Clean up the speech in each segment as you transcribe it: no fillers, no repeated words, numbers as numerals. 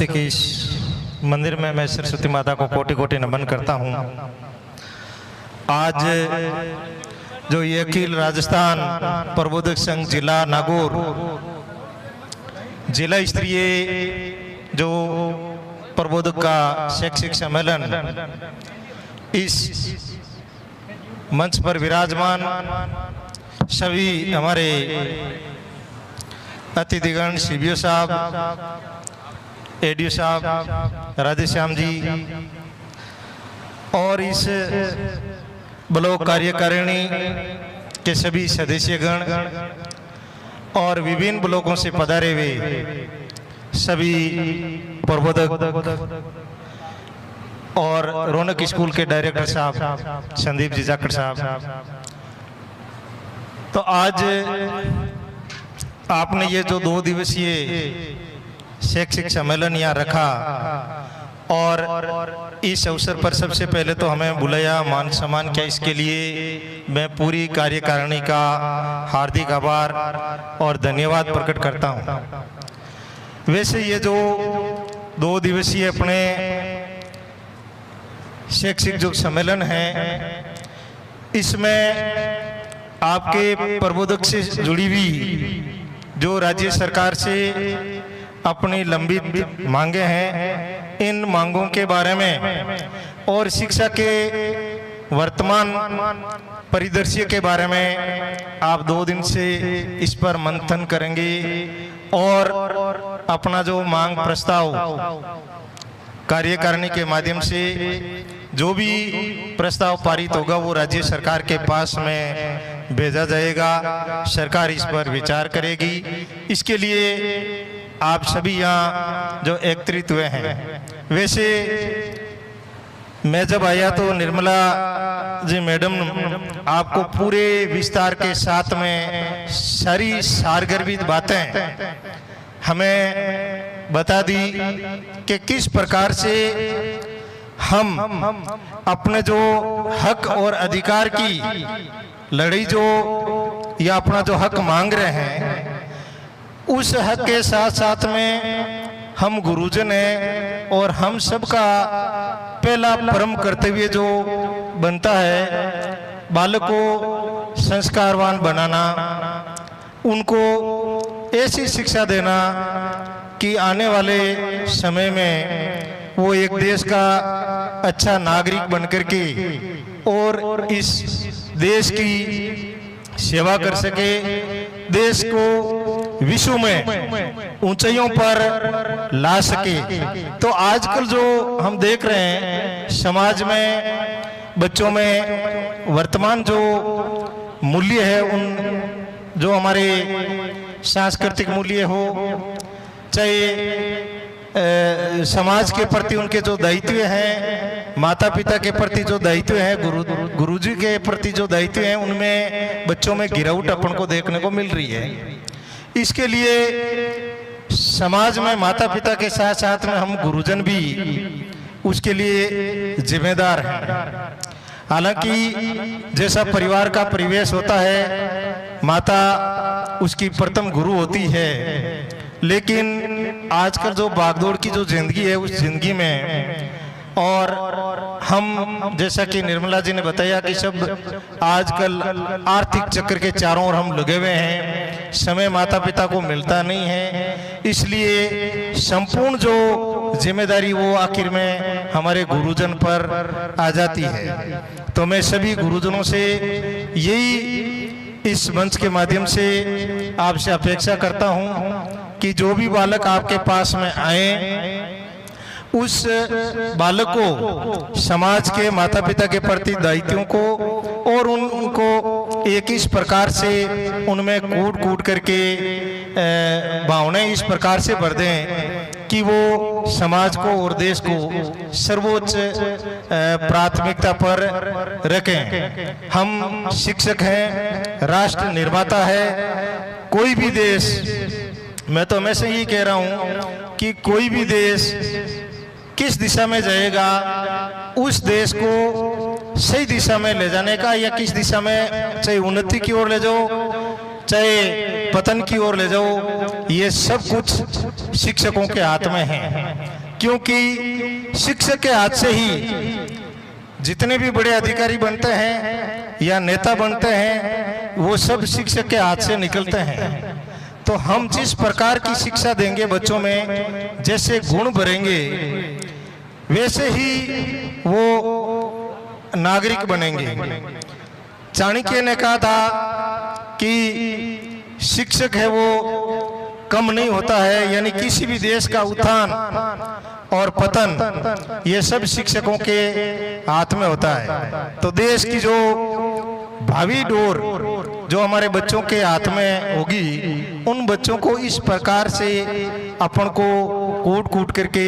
ज्योति के इस मंदिर में मैं सरस्वती माता को कोटि कोटि नमन करता हूँ। आज जो ये अखिल राजस्थान प्रबोधक संघ जिला नागौर जिला स्तरीय जो प्रबोधक का शैक्षिक सम्मेलन इस मंच पर विराजमान सभी हमारे अतिथिगण सीबीओ साहब, एडीओ साहब, राधेश्याम जी और इस ब्लॉक कार्यकारिणी के सभी सदस्यगण और विभिन्न ब्लॉकों से पधारे हुए सभी प्रबोधक और रौनक स्कूल के डायरेक्टर साहब संदीप जी जाखड़ साहब। तो आज आपने ये जो 2 दिवसीय शैक्षिक सम्मेलन यहाँ रखा और इस अवसर पर सबसे पहले तो हमें बुलाया, मान सम्मान किया, इसके लिए मैं पूरी कार्यकारिणी का हार्दिक आभार और धन्यवाद प्रकट करता हूँ। वैसे ये जो 2 दिवसीय अपने शैक्षिक जो सम्मेलन है इसमें आपके प्रबोधक से जुड़ी हुई जो राज्य सरकार से अपनी लंबित मांगे हैं, इन मांगों के बारे में और शिक्षा के वर्तमान परिदृश्य के बारे में आप 2 दिन से इस पर मंथन करेंगे और अपना जो मांग प्रस्ताव कार्यकारिणी के माध्यम से जो भी प्रस्ताव पारित होगा वो राज्य सरकार के पास में भेजा जाएगा। सरकार इस पर विचार करेगी। इसके लिए आप सभी यहाँ जो एकत्रित हुए हैं, वैसे मैं जब आया तो निर्मला जी मैडम आपको पूरे विस्तार के साथ में सारी सारगर्भित बातें हमें बता दी कि किस प्रकार से हम अपने जो हक और अधिकार की लड़ाई जो या अपना जो हक मांग रहे हैं उस हक के साथ साथ में हम गुरुजन हैं और हम सबका पहला परम कर्तव्य जो बनता है बालक को संस्कारवान बनाना, उनको ऐसी शिक्षा देना कि आने वाले समय में वो एक देश का अच्छा नागरिक बनकर के और इस देश की सेवा कर सके, देश को विश्व में ऊंचाइयों पर ला सके। तो आजकल जो हम देख रहे हैं समाज में बच्चों में वर्तमान जो मूल्य है, उन जो हमारे सांस्कृतिक मूल्य हो, चाहे समाज के प्रति उनके जो दायित्व हैं, माता पिता के प्रति जो दायित्व है, गुरुजी के प्रति जो दायित्व है, उनमें बच्चों में गिरावट अपन को देखने को मिल रही है। इसके लिए समाज में माता पिता के साथ साथ में हम गुरुजन भी उसके लिए जिम्मेदार हैं। हालांकि जैसा परिवार का परिवेश होता है, माता उसकी प्रथम गुरु होती है, लेकिन आजकल जो भागदौड़ की जो जिंदगी है उस जिंदगी में और हम जैसा कि निर्मला जी ने बताया कि सब आजकल आर्थिक चक्र के चारों ओर हम लगे हुए हैं, समय माता पिता को मिलता नहीं है, इसलिए संपूर्ण जो जिम्मेदारी वो आखिर में हमारे गुरुजन पर आ जाती है। तो मैं सभी गुरुजनों से यही इस मंच के माध्यम से आपसे अपेक्षा करता हूं कि जो भी बालक आपके पास में आए उस बालक को समाज के माता पिता के प्रति दायित्वों को और उनको एक इस प्रकार से उनमें कूट कूट करके भावनाएं इस प्रकार से भर दें कि वो समाज को और देश को सर्वोच्च प्राथमिकता पर रखें। हम शिक्षक हैं, राष्ट्र निर्माता है। कोई भी देश, मैं तो हमेशा यही कह रहा हूं कि कोई भी देश किस दिशा में जाएगा, उस देश को सही दिशा में ले जाने का, या किस दिशा में चाहे उन्नति की ओर ले जाओ, चाहे पतन की ओर ले जाओ, ये सब कुछ शिक्षकों के हाथ में है। क्योंकि शिक्षक के हाथ से ही जितने भी बड़े अधिकारी बनते हैं या नेता बनते हैं, वो सब शिक्षक के हाथ से निकलते हैं। तो हम जिस प्रकार की शिक्षा देंगे बच्चों में, जैसे गुण भरेंगे, वैसे ही वो नागरिक बनेंगे। चाणक्य ने कहा था कि शिक्षक है वो कम नहीं होता है, यानी किसी भी देश का उत्थान और पतन ये सब शिक्षकों के हाथ में होता है। तो देश की जो भावी डोर जो हमारे बच्चों के हाथ में होगी, उन बच्चों को इस प्रकार से अपन को कूट कूट करके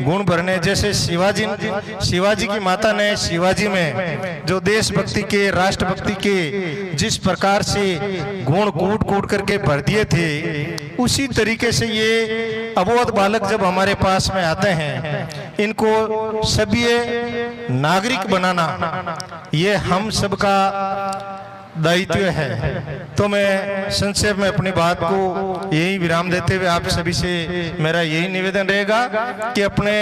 गुण भरने, जैसे शिवाजी की माता ने शिवाजी में जो देशभक्ति के, राष्ट्रभक्ति के जिस प्रकार से गुण कूट कूट करके भर दिए थे, उसी तरीके से ये अबोध बालक जब हमारे पास में आते हैं, इनको सभी नागरिक बनाना ये हम सबका दायित्व है। तो मैं संक्षेप में अपनी बात को यही विराम देते हुए आप सभी से मेरा यही निवेदन रहेगा कि अपने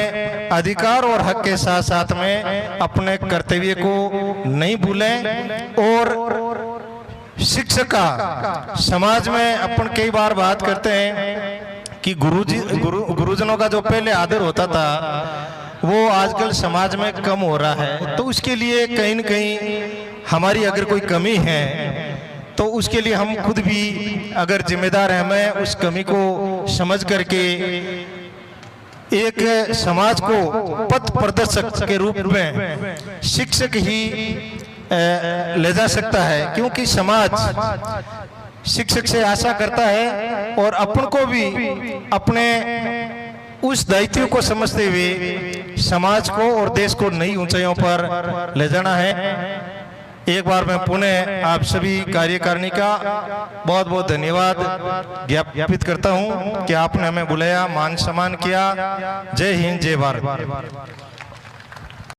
अधिकार और हक के साथ साथ में अपने कर्तव्य को नहीं भूलें। और शिक्षक का समाज में अपन कई बार बात करते हैं कि गुरुजनों का जो पहले आदर होता था वो आजकल समाज में कम हो रहा है। तो उसके लिए कहीं न कहीं हमारी अगर कोई कमी है तो उसके लिए हम खुद भी अगर जिम्मेदार हैं, मैं उस कमी को समझ करके एक समाज को पथ प्रदर्शक के रूप में शिक्षक ही ले जा सकता है। क्योंकि समाज शिक्षक से आशा करता है और अपन को भी अपने उस दायित्व को समझते हुए समाज को और देश को नई ऊंचाइयों पर ले जाना है। एक बार मैं पुनः आप सभी कार्यकारिणी का बहुत बहुत धन्यवाद ज्ञापित करता हूं कि आपने हमें बुलाया, मान सम्मान किया। जय हिंद, जय भारत।